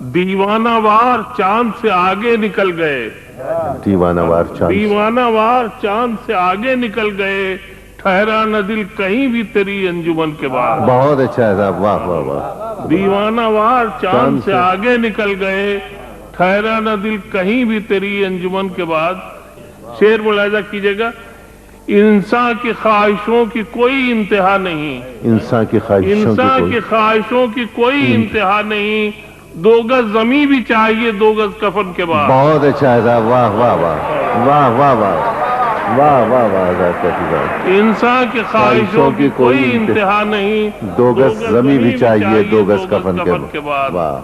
دیوانہ وار چاند سے آگے نکل گئے، دیوانہ وار چاند، دیوانہ وار چاند سے آگے نکل گئے، ٹھہرا نہ دل کہیں بھی تیری انجمن کے بعد۔ بہت اچھا ہے صاحب، واہ واہ واہ۔ دیوانہ وار چاند سے آگے نکل گئے، ٹھہرا نہ دل کہیں بھی تیری انجمن کے بعد۔ شعر ملاحظہ کیجئے گا، انسان کی خواہشوں کی کوئی انتہا نہیں، انسان کی خواہشوں کی کوئی انتہا نہیں، 2 گز زمین بھی چاہیے 2 گز کفن کے بعد۔ بہت اچھا ہے صاحب، واہ واہ واہ واہ واہ واہ واہ واہ واہ۔ انسان کی خواہشوں کی کوئی انتہا نہیں، 2 گز زمین بھی چاہیے 2 گز کفن کے بعد۔ واہ